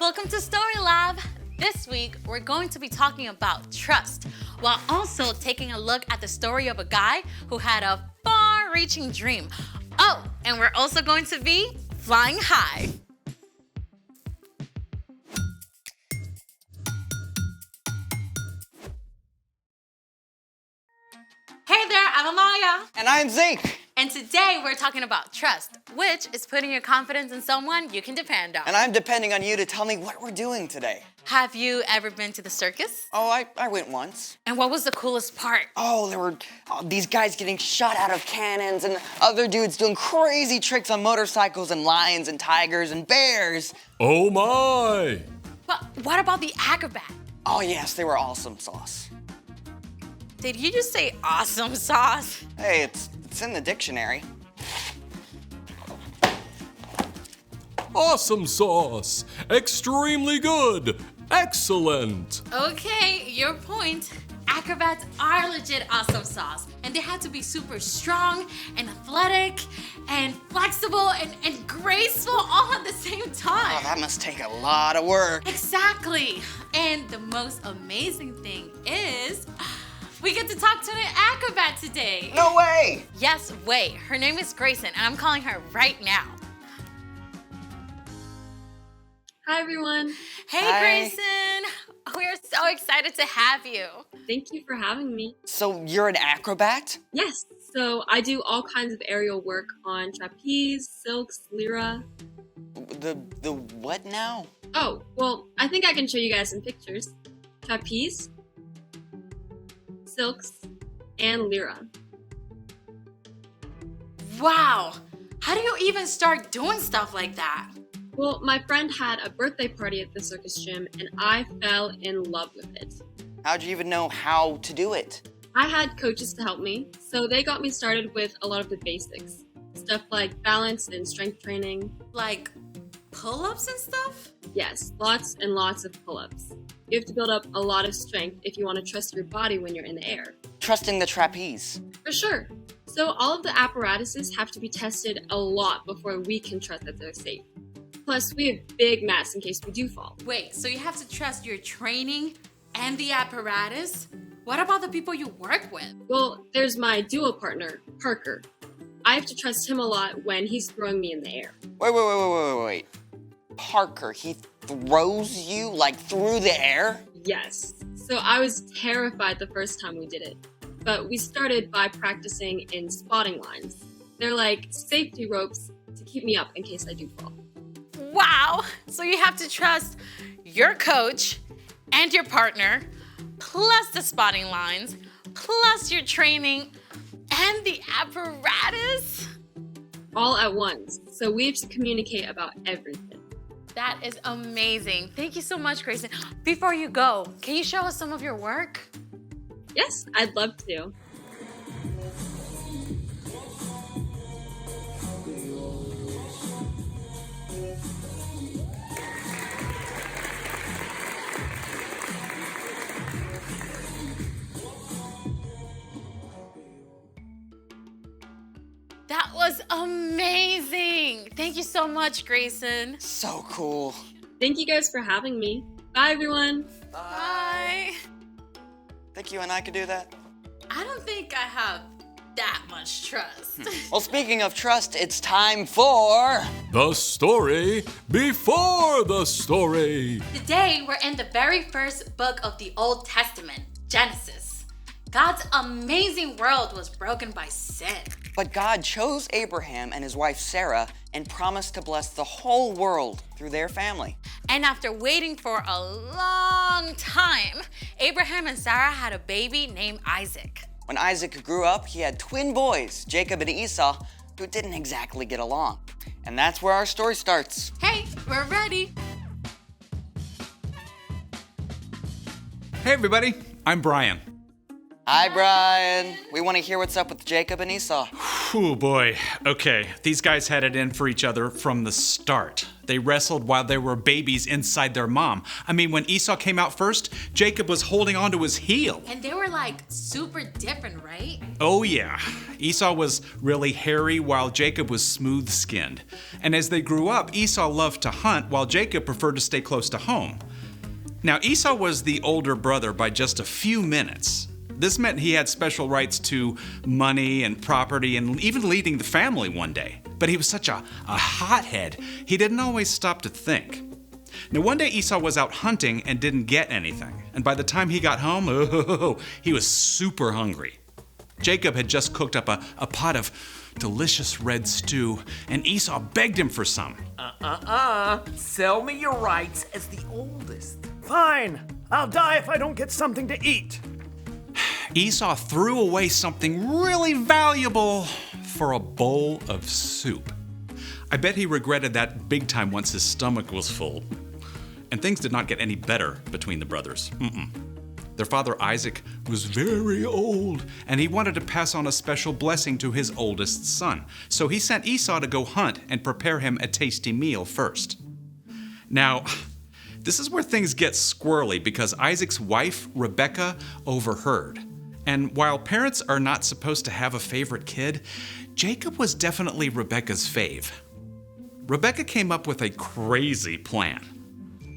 Welcome to Story Lab. This week, we're going to be talking about trust, while also taking a look at the story of a guy who had a far-reaching dream. Oh, and we're also going to be flying high. Hey there, I'm Amaya. And I'm Zeke. And today we're talking about trust, which is putting your confidence in someone you can depend on. And I'm depending on you to tell me what we're doing today. Have you ever been to the circus? Oh, I went once. And what was the coolest part? Oh, there were these guys getting shot out of cannons and other dudes doing crazy tricks on motorcycles and lions and tigers and bears. Oh my! But what about the acrobat? Oh yes, they were awesome sauce. Did you just say awesome sauce? Hey, it's in the dictionary. Awesome sauce! Extremely good! Excellent! Okay, your point. Acrobats are legit awesome sauce. And they had to be super strong and athletic and flexible and graceful all at the same Oh, time. that must take a lot of work. Exactly. And the most amazing thing is we get to talk to an acrobat today. No way! Yes, wait. Her name is Grayson, and I'm calling her right now. Hi, everyone. Hey, Hi. Grayson. We're so excited to have you. Thank you for having me. So you're an acrobat? Yes, so I do all kinds of aerial work on trapeze, silks, lyra. The what now? Oh, well, I think I can show you guys some pictures. Trapeze, silks, and lyra. Wow. How do you even start doing stuff like that? Well, my friend had a birthday party at the circus gym, and I fell in love with it. How'd you even know how to do it? I had coaches to help me, so they got me started with a lot of the basics. Stuff like balance and strength training. Like pull-ups and stuff? Yes, lots and lots of pull-ups. You have to build up a lot of strength if you want to trust your body when you're in the air. Trusting the trapeze. For sure. So all of the apparatuses have to be tested a lot before we can trust that they're safe. Plus, we have big mats in case we do fall. Wait, so you have to trust your training and the apparatus? What about the people you work with? Well, there's my duo partner, Parker. I have to trust him a lot when he's throwing me in the air. Wait. Parker, he throws you like through the air? Yes. So I was terrified the first time we did it. But we started by practicing in spotting lines. They're like safety ropes to keep me up in case I do fall. Wow. So you have to trust your coach and your partner, plus the spotting lines, plus your training and the apparatus? All at once. So we have to communicate about everything. That is amazing. Thank you so much, Grayson. Before you go, can you show us some of your work? Yes, I'd love to. That was amazing. Thank you so much, Grayson. So cool. Thank you guys for having me. Bye, everyone. Bye. Think you and I could do that? I don't think I have that much trust. Well, speaking of trust, it's time for... The story before the story. Today, we're in the very first book of the Old Testament, Genesis. God's amazing world was broken by sin. But God chose Abraham and his wife Sarah and promised to bless the whole world through their family. And after waiting for a long time, Abraham and Sarah had a baby named Isaac. When Isaac grew up, he had twin boys, Jacob and Esau, who didn't exactly get along. And that's where our story starts. Hey, we're ready. Hey everybody, I'm Brian. Hi, Brian. We want to hear what's up with Jacob and Esau. Oh boy. Okay, these guys had it in for each other from the start. They wrestled while there were babies inside their mom. I mean, when Esau came out first, Jacob was holding onto his heel. And they were like super different, right? Oh yeah, Esau was really hairy while Jacob was smooth-skinned. And as they grew up, Esau loved to hunt while Jacob preferred to stay close to home. Now, Esau was the older brother by just a few minutes. This meant he had special rights to money and property and even leading the family one day. But he was such a hothead, he didn't always stop to think. Now, one day Esau was out hunting and didn't get anything. And by the time he got home, he was super hungry. Jacob had just cooked up a pot of delicious red stew, and Esau begged him for some. Sell me your rights as the oldest. Fine. I'll die if I don't get something to eat. Esau threw away something really valuable for a bowl of soup. I bet he regretted that big time once his stomach was full. And things did not get any better between the brothers. Their father Isaac was very old, and he wanted to pass on a special blessing to his oldest son. So he sent Esau to go hunt and prepare him a tasty meal first. Now, this is where things get squirrely because Isaac's wife, Rebecca, overheard. And while parents are not supposed to have a favorite kid, Jacob was definitely Rebecca's fave. Rebecca came up with a crazy plan.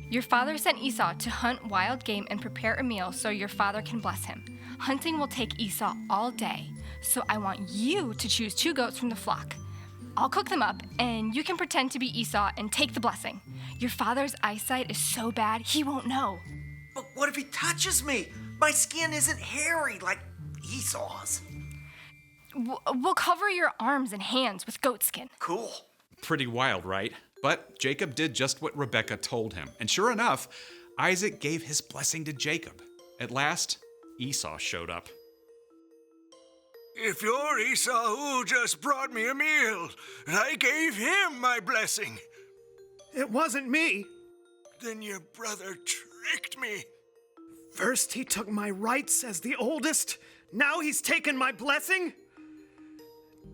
Your father sent Esau to hunt wild game and prepare a meal so your father can bless him. Hunting will take Esau all day, so I want you to choose 2 goats from the flock. I'll cook them up, and you can pretend to be Esau and take the blessing. Your father's eyesight is so bad, he won't know. But what if he touches me? My skin isn't hairy like Esau's. We'll cover your arms and hands with goat skin. Cool. Pretty wild, right? But Jacob did just what Rebecca told him. And sure enough, Isaac gave his blessing to Jacob. At last, Esau showed up. If you're Esau who just brought me a meal, I gave him my blessing. It wasn't me. Then your brother tricked me. First he took my rights as the oldest. Now he's taken my blessing.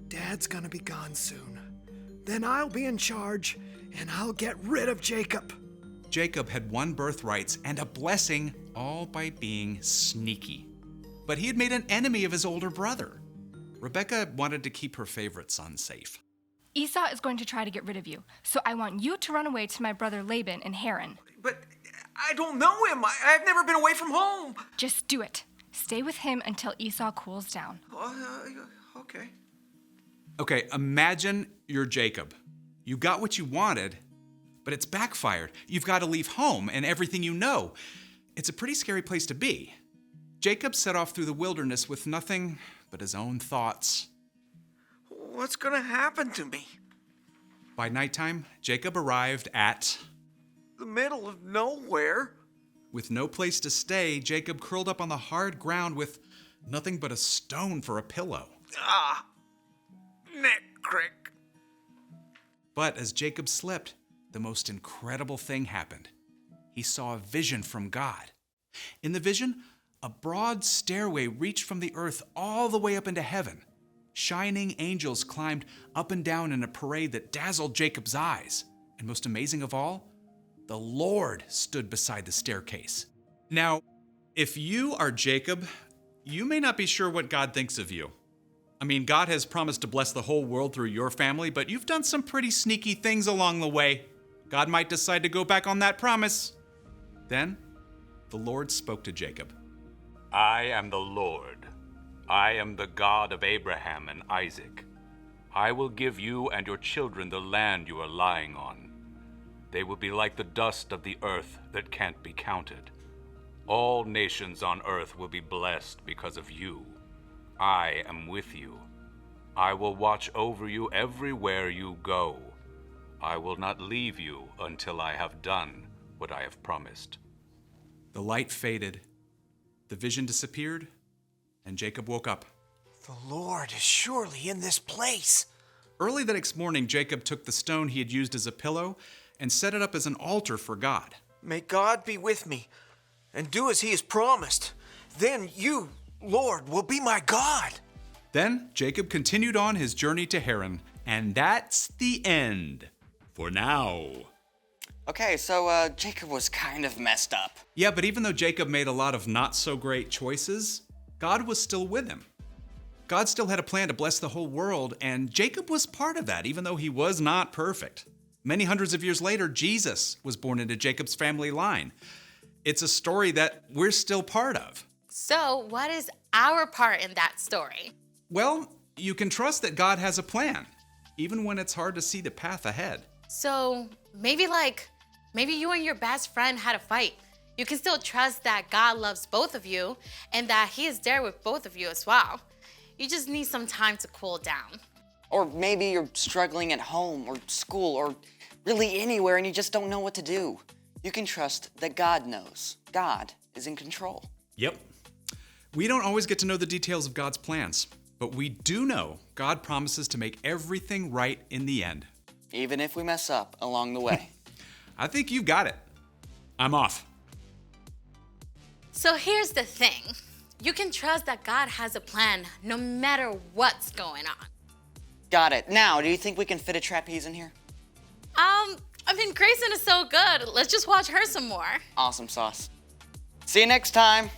Dad's gonna be gone soon. Then I'll be in charge, and I'll get rid of Jacob. Jacob had won birthrights and a blessing all by being sneaky. But he had made an enemy of his older brother. Rebecca wanted to keep her favorite son safe. Esau is going to try to get rid of you, so I want you to run away to my brother Laban in Haran. But I don't know him. I've never been away from home. Just do it. Stay with him until Esau cools down. Okay. Okay, imagine you're Jacob. You got what you wanted, but it's backfired. You've got to leave home and everything you know. It's a pretty scary place to be. Jacob set off through the wilderness with nothing but his own thoughts. What's gonna happen to me? By nighttime, Jacob arrived at... The middle of nowhere. With no place to stay, Jacob curled up on the hard ground with nothing but a stone for a pillow. Neck crick. But as Jacob slept, the most incredible thing happened. He saw a vision from God. In the vision, a broad stairway reached from the earth all the way up into heaven. Shining angels climbed up and down in a parade that dazzled Jacob's eyes. And most amazing of all, the Lord stood beside the staircase. Now, if you are Jacob, you may not be sure what God thinks of you. I mean, God has promised to bless the whole world through your family, but you've done some pretty sneaky things along the way. God might decide to go back on that promise. Then, the Lord spoke to Jacob. I am the Lord. I am the God of Abraham and Isaac. I will give you and your children the land you are lying on. They will be like the dust of the earth that can't be counted. All nations on earth will be blessed because of you. I am with you. I will watch over you everywhere you go. I will not leave you until I have done what I have promised. The light faded, the vision disappeared, and Jacob woke up. The Lord is surely in this place. Early the next morning, Jacob took the stone he had used as a pillow and set it up as an altar for God. May God be with me and do as he has promised. Then you, Lord, will be my God. Then Jacob continued on his journey to Haran, and that's the end for now. Okay, so Jacob was kind of messed up. Yeah, but even though Jacob made a lot of not so great choices, God was still with him. God still had a plan to bless the whole world, and Jacob was part of that, even though he was not perfect. Many hundreds of years later, Jesus was born into Jacob's family line. It's a story that we're still part of. So, what is our part in that story? Well, you can trust that God has a plan, even when it's hard to see the path ahead. So, maybe you and your best friend had a fight. You can still trust that God loves both of you and that He is there with both of you as well. You just need some time to cool down. Or maybe you're struggling at home or school or really anywhere and you just don't know what to do. You can trust that God knows. God is in control. Yep. We don't always get to know the details of God's plans, but we do know God promises to make everything right in the end. Even if we mess up along the way. I think you've got it. I'm off. So here's the thing. You can trust that God has a plan no matter what's going on. Got it. Now, do you think we can fit a trapeze in here? Grayson is so good. Let's just watch her some more. Awesome sauce. See you next time.